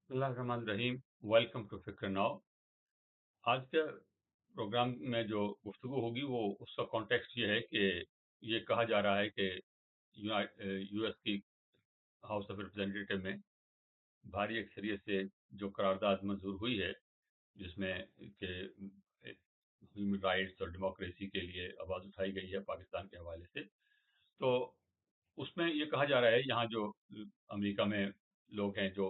بسم اللہ الرحمن الرحیم. ویلکم ٹو فکر ناؤ. آج کے پروگرام میں جو گفتگو ہوگی وہ اس کا کانٹیکسٹ یہ ہے کہ یہ کہا جا رہا ہے کہ یو ایس کی ہاؤس آف ریپرزینٹیٹو میں بھاری اکثریت سے جو قرارداد منظور ہوئی ہے جس میں کہ ہیومن رائٹس اور ڈیموکریسی کے لیے آواز اٹھائی گئی ہے پاکستان کے حوالے سے، تو اس میں یہ کہا جا رہا ہے یہاں جو امریکہ میں لوگ ہیں جو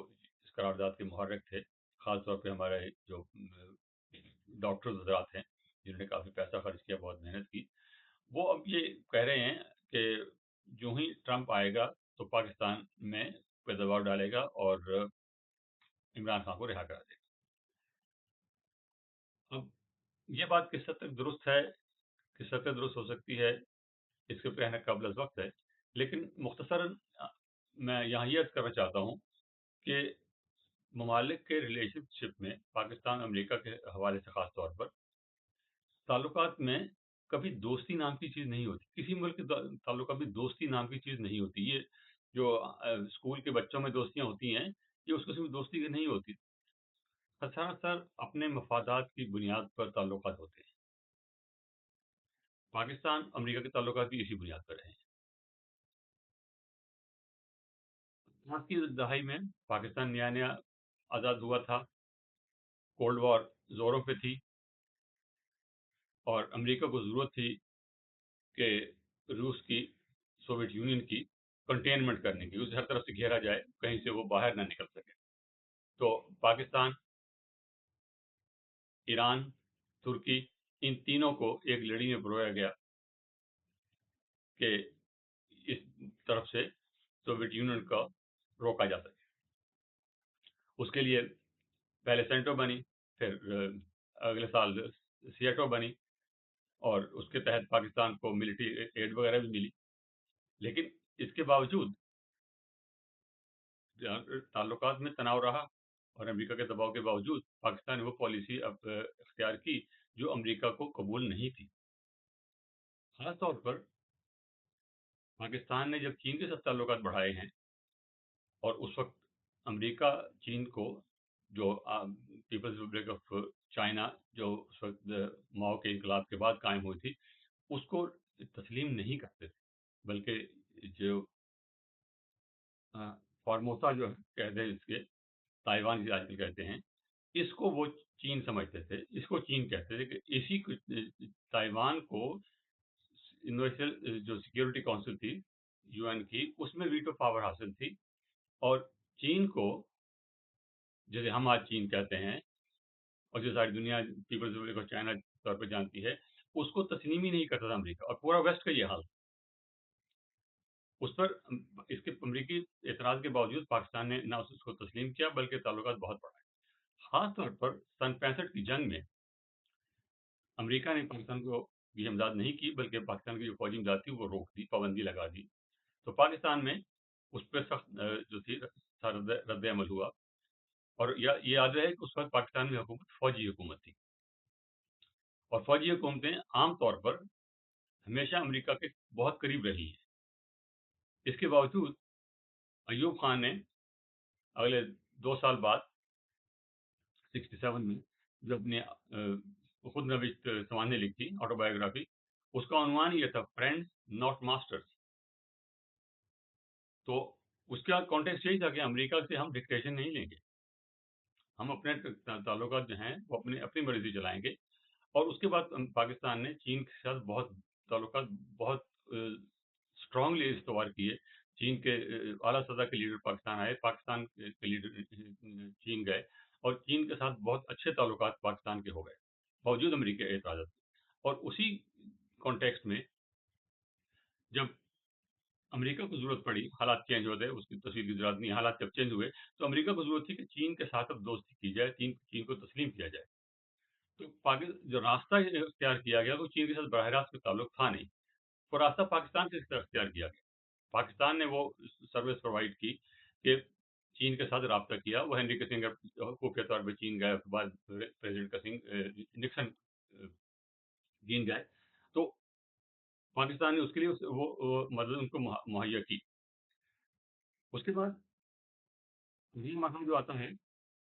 اس قرارداد کے محرک تھے، خاص طور پہ ہمارے جو ڈاکٹر حضرات ہیں جنہوں نے کافی پیسہ خرچ کیا، بہت محنت کی، وہ اب یہ کہہ رہے ہیں کہ جو ہی ٹرمپ آئے گا تو پاکستان میں پہ دباؤ ڈالے گا اور عمران خان کو رہا کرا دے گا. اب یہ بات کس حد تک درست ہے، کس حد تک درست ہو سکتی ہے، اس کے کہنا قبل از وقت ہے، لیکن مختصراً میں یہاں یہ عرض کرنا چاہتا ہوں کہ ممالک کے ریلیشن شپ میں پاکستان امریکہ کے حوالے سے خاص طور پر تعلقات میں کبھی دوستی نام کی چیز نہیں ہوتی. کسی ملک کے تعلقات میں دوستی نام کی چیز نہیں ہوتی. یہ جو اسکول کے بچوں میں دوستیاں ہوتی ہیں، یہ اس قسم کی دوستی کی نہیں ہوتی. سراسر اپنے مفادات کی بنیاد پر تعلقات ہوتے ہیں. پاکستان امریکہ کے تعلقات بھی اسی بنیاد پر ہیں. 60 کی دہائی میں پاکستان نیا نیا آزاد ہوا تھا، کولڈ وار زوروں پہ تھی اور امریکہ کو ضرورت تھی کہ روس کی، سوویت یونین کی کنٹینمنٹ کرنے کی، اسے ہر طرف سے گھیرا جائے، کہیں سے وہ باہر نہ نکل سکے. تو پاکستان، ایران، ترکی، ان تینوں کو ایک لڑی میں پرویا گیا کہ اس طرف سے سوویت یونین کا روکا جا سکے. اس کے لیے پہلے سینٹو بنی، پھر اگلے سال سیاٹو بنی، اور اس کے تحت پاکستان کو ملٹری ایڈ وغیرہ بھی ملی. لیکن اس کے باوجود تعلقات میں تناؤ رہا اور امریکہ کے دباؤ کے باوجود پاکستان نے وہ پالیسی اختیار کی جو امریکہ کو قبول نہیں تھی. خاص طور پر پاکستان نے جب چین کے ساتھ تعلقات بڑھائے ہیں، اور اس وقت امریکہ چین کو، جو پیپلز ریپبلک آف چائنا جو اس وقت ماؤ کے انقلاب کے بعد قائم ہوئی تھی، اس کو تسلیم نہیں کرتے تھے، بلکہ جو فارموسا جو کہتے ہیں، اس کے تائیوان کی آج کل کہتے ہیں، اس کو وہ چین سمجھتے تھے، اس کو چین کہتے تھے کہ اسی تائیوان کو یونیورسل جو سیکیورٹی کونسل تھی یو این کی، اس میں ویٹو پاور حاصل تھی، اور چین کو، جیسے ہم آج چین کہتے ہیں اور جو ساری دنیا پیپلز ریپبلک آف چائنا طور پہ جانتی ہے، اس کو تسلیم ہی نہیں کرتا تھا امریکہ، اور پورا ویسٹ کا یہ حال. اس پر اس کے امریکی اعتراض کے باوجود پاکستان نے نہ اس کو تسلیم کیا بلکہ تعلقات بہت بڑھائے. خاص طور پر سن 65 کی جنگ میں امریکہ نے پاکستان کو یہ امداد نہیں کی، بلکہ پاکستان کی جو فوجی امداد تھی وہ روک دی، پابندی لگا دی. تو پاکستان میں اس پہ سخت جو تھی رد عمل ہوا. اور یہ یاد رہے کہ اس وقت پاکستان میں حکومت فوجی حکومت تھی، اور فوجی حکومتیں عام طور پر ہمیشہ امریکہ کے بہت قریب رہی ہیں. اس کے باوجود ایوب خان نے اگلے 2 سال بعد 67 میں جو اپنی خود نوشت سوانح لکھی، آٹو بایوگرافی، اس کا عنوان یہ تھا فرینڈز ناٹ ماسٹرز. تو اس کا کانٹیکسٹ یہی تھا کہ امریکہ سے ہم ڈکٹیشن نہیں لیں گے، ہم اپنے تعلقات جو ہیں وہ اپنی مرضی چلائیں گے. اور اس کے بعد پاکستان نے چین کے ساتھ بہت تعلقات بہت اسٹرانگلی استوار کیے. چین کے اعلیٰ سطح کے لیڈر پاکستان آئے، پاکستان کے لیڈر چین گئے، اور چین کے ساتھ بہت اچھے تعلقات پاکستان کے ہو گئے باوجود امریکہ اعتراضات. اور اسی کانٹیکسٹ میں جب امریکہ کو ضرورت پڑی، حالات چینج ہوتے، اس کی تفصیل کی ضرورت نہیں، حالات جب چینج ہوئے تو امریکہ کو ضرورت تھی کہ چین کے ساتھ اب دوستی کی جائے، چین کو تسلیم کیا جائے. تو جو راستہ اختیار کیا گیا وہ چین کے ساتھ براہ راست کوئی تعلق تھا نہیں، وہ راستہ پاکستان سے اختیار کیا گیا. پاکستان نے وہ سروس پرووائڈ کی کہ چین کے ساتھ رابطہ کیا. وہ ہنری کسنگر خفیہ طور پہ چین گئے، اس کے بعد پریزیڈنٹ نکسن چین گئے، تو پاکستان نے اس کے لیے وہ مدد ان کو مہیا کی. اس کے بعد یہ مسئلہ جو آتا ہے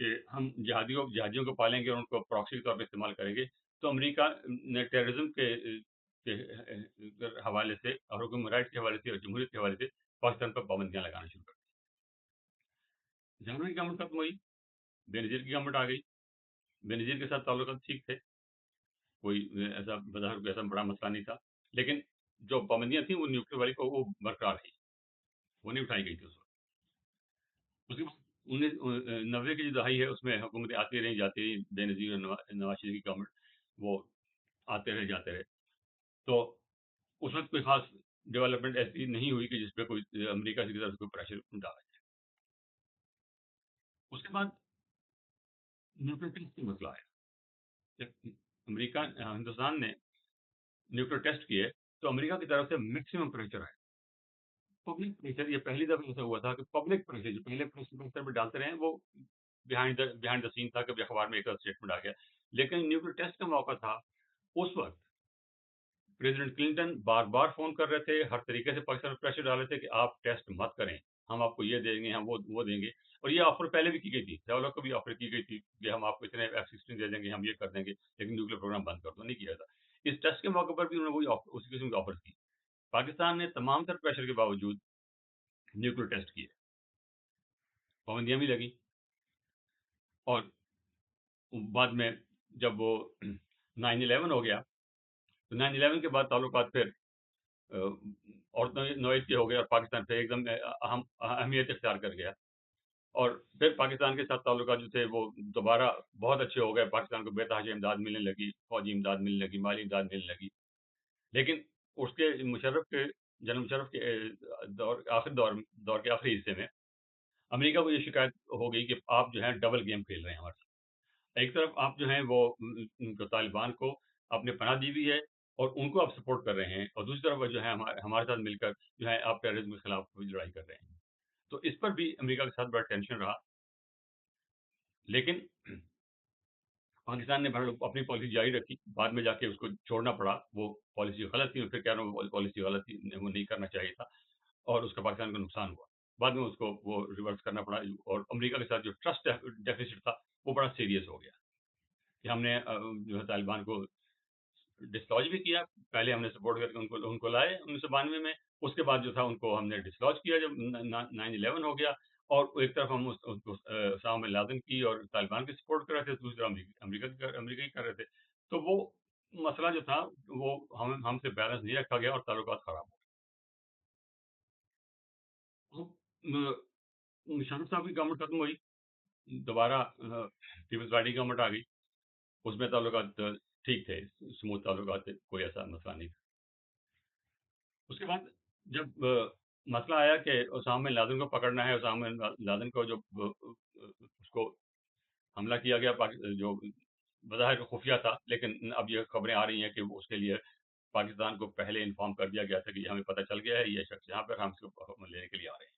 کہ ہم جہادیوں کو پالیں گے اور ان کو پراکسی کے طور پہ استعمال کریں گے، تو امریکہ نے ٹیررزم کے حوالے سے اور حکومت رائٹ کے حوالے سے اور جمہوریت کے حوالے سے پاکستان پر پابندیاں لگانا شروع کر دی۔ جامعہ کی گورنمنٹ ختم ہوئی، بے نظیر کی گورنمنٹ آ گئی۔ بے نظیر کے ساتھ تعلقات ٹھیک تھے، کوئی ایسا بظاہر کوئی ایسا بڑا مسئلہ نہیں تھا، لیکن جو پابندیاں تھیں وہ نیوکلیر والی کو وہ برقرار رہی، وہ نہیں اٹھائی گئی تھی اس وقت۔ اس کے بعد 1990 کی جو دہائی ہے اس میں حکومتیں آتی رہیں جاتی رہیں، بے نظیر اور نواز شریف کی گورنمنٹ وہ آتے رہے جاتے رہے، تو اس وقت کوئی خاص ڈیولپمنٹ ایسی نہیں ہوئی کہ جس پہ کوئی امریکہ کی طرف سے کوئی پریشر ڈالا جائے۔ اس کے بعد نیوکلیر ٹیسٹ کا مسئلہ آیا، جب امریکہ ہندوستان نے نیوکلیر ٹیسٹ کیے تو امریکہ کی طرف سے میکسیمم پریشر آیا، پبلک پریشر۔ یہ پہلی دفعہ ایسا ہوا تھا کہ پبلک پریشر جو پہلے پریشر پہ ڈالتے رہے وہ بہائنڈ دا سین تھا، کبھی اخبار میں ایک اسٹیٹمنٹ آ گیا، لیکن نیوکلیر ٹیسٹ کا موقع تھا اس وقت پریزیڈنٹ کلنٹن بار بار فون کر رہے تھے، ہر طریقے سے پاکستان میں پریشر ڈال رہے تھے کہ آپ ٹیسٹ مت کریں، ہم آپ کو یہ دیں گے، ہم وہ دیں گے، اور یہ آفر پہلے بھی کی گئی تھی، سیولہ کو بھی آفر کی گئی تھی کہ ہم آپ کو اتنے F-16 دے دیں گے، ہم یہ کر دیں گے، لیکن نیوکلیر پروگرام بند کر دو، نہیں کیا تھا۔ اس ٹیسٹ کے موقع پر بھی انہوں نے وہی اسی قسم کی آفر کی۔ پاکستان نے تمام تر پریشر کے باوجود نیوکلیر ٹیسٹ کیے، پابندیاں بھی لگی، اور بعد میں جب وہ 9/11 ہو گیا تو 9/11 کے بعد تعلقات پھر اور نوعیت کے ہو گئے، اور پاکستان پھر ایک دم اہمیت اختیار کر گیا، اور پھر پاکستان کے ساتھ تعلقات جو تھے وہ دوبارہ بہت اچھے ہو گئے، پاکستان کو بے تحاشا امداد ملنے لگی، فوجی امداد ملنے لگی، مالی امداد ملنے لگی، لیکن اس کے جنرل مشرف کے دور کے آخری حصے میں امریکہ کو یہ شکایت ہو گئی کہ آپ جو ہے ڈبل گیم کھیل رہے ہیں ہمارے ساتھ۔ ایک طرف آپ جو ہیں وہ ان کو طالبان کو اپنے پناہ دی ہوئی ہے اور ان کو آپ سپورٹ کر رہے ہیں، اور دوسری طرف جو ہے ہمارے ساتھ مل کر جو ہے آپ ٹیررزم کے خلاف لڑائی کر رہے ہیں۔ تو اس پر بھی امریکہ کے ساتھ بڑا ٹینشن رہا، لیکن پاکستان نے اپنی پالیسی جاری رکھی، بعد میں جا کے اس کو چھوڑنا پڑا، وہ پالیسی غلط تھی، پھر کہہ رہا ہوں وہ پالیسی غلط تھی، وہ نہیں کرنا چاہیے تھا، اور اس کا پاکستان کو نقصان ہوا، بعد میں اس کو وہ ریورس کرنا پڑا، اور امریکہ کے ساتھ جو ٹرسٹ ڈیفیسٹ تھا وہ بڑا سیریس ہو گیا کہ ہم نے جو ہے طالبان کو ڈسلوج بھی کیا، پہلے ہم نے سپورٹ کر کے ان کو لائے 1992 میں، اس کے بعد جو تھا ان کو ہم نے ڈسلوج کیا جب 9/11 ہو گیا، اور ایک طرف ہم اسامہ بن لادن کی اور طالبان کی سپورٹ کر رہے تھے، دوسری طرف امریکہ کی کر رہے تھے، تو وہ مسئلہ جو تھا وہ ہم سے بیلنس نہیں رکھا گیا اور تعلقات خراب ہو گئے۔ مشرف صاحب کی گورنمنٹ ختم ہوئی، دوبارہ پیپلز پارٹی کی گورنمنٹ آ گئی، اس میں تعلقات ٹھیک تھے، سموتھ تعلقات تھے، کوئی ایسا مسئلہ نہیں تھا۔ اس کے بعد جب مسئلہ آیا کہ اسامہ بن لادن کو پکڑنا ہے، اسامہ بن لادن کو جو اس کو حملہ کیا گیا جو بظاہر خفیہ تھا، لیکن اب یہ خبریں آ رہی ہیں کہ اس کے لیے پاکستان کو پہلے انفارم کر دیا گیا تھا کہ ہمیں پتہ چل گیا ہے یہ شخص یہاں پر، ہم اس کو لینے کے لیے آ رہے ہیں۔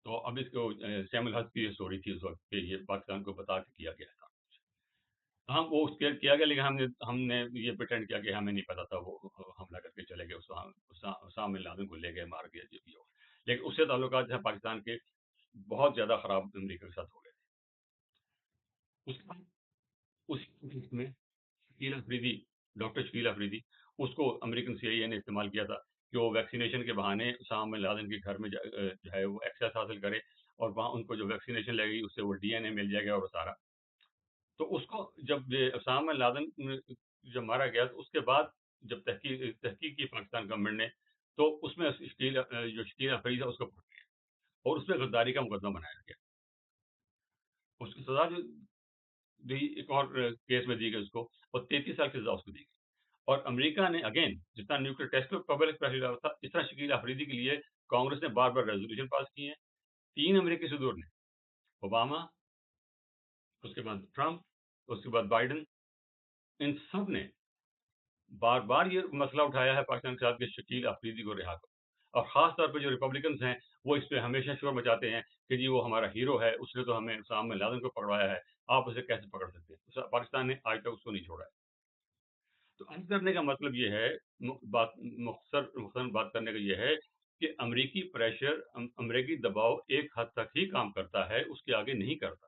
تو اب اس کو سیم الحق کی اسٹوری تھی اس وقت کہ یہ پاکستان کو بتا کے کیا گیا تھا، ہم وہ کیا گیا، لیکن ہم نے یہ پریٹینڈ کیا کہ ہمیں نہیں پتا تھا، وہ حملہ کر کے چلے گئے، اسامہ بن لادن کو لے گئے، مار گیا، جو بھی ہو، لیکن اس سے تعلقات جو ہے پاکستان کے بہت زیادہ خراب امریکہ کے ساتھ ہو گئے تھے۔ اس کے بعد اسی میں ڈاکٹر شکیل افریدی، اس کو امریکن CIA نے استعمال کیا تھا کہ وہ ویکسینیشن کے بہانے اسامہ بن لادن کے گھر میں جو ہے وہ ایکسیس حاصل کرے، اور وہاں ان کو جو ویکسینیشن لگے گی اس سے وہ DNA مل جائے گا اور سارا۔ تو اس کو جب اسامہ بن لادن جب مارا گیا تو اس کے بعد جب تحقیق کی پاکستان گورنمنٹ نے، تو اس میں جو شکیل افریدی تھا اس کو پکڑ لیا اور اس پہ غداری کا مقدمہ بنایا گیا، اس کی سزا جو دی ایک اور کیس میں دی گئی اس کو، اور 33 سال کی سزا اس کو دی گئی۔ اور امریکہ نے اگین جس طرح نیوکلیر ٹیسٹ کو پبلک پریشر ڈالا تھا، اس طرح شکیل افریدی کے لیے کانگریس نے بار بار ریزولوشن پاس کی ہیں، 3 امریکی صدور نے، اوباما، اس کے بعد ٹرمپ، اس کے بعد بائیڈن، ان سب نے بار بار یہ مسئلہ اٹھایا ہے پاکستان کے ساتھ کہ شکیل افریدی کو رہا کرو، اور خاص طور پہ جو ریپبلکنز ہیں وہ اس پہ ہمیشہ شور مچاتے ہیں کہ جی وہ ہمارا ہیرو ہے، اس نے تو ہمیں اسامہ بن لادن کو پکڑوایا ہے، آپ اسے کیسے پکڑ سکتے ہیں؟ پاکستان نے آج تک اس کو نہیں چھوڑا ہے۔ تو عرض کرنے کا مطلب یہ ہے، مختصر بات کرنے کا یہ ہے کہ امریکی پریشر، امریکی دباؤ ایک حد تک ہی کام کرتا ہے، اس کے آگے نہیں کرتا۔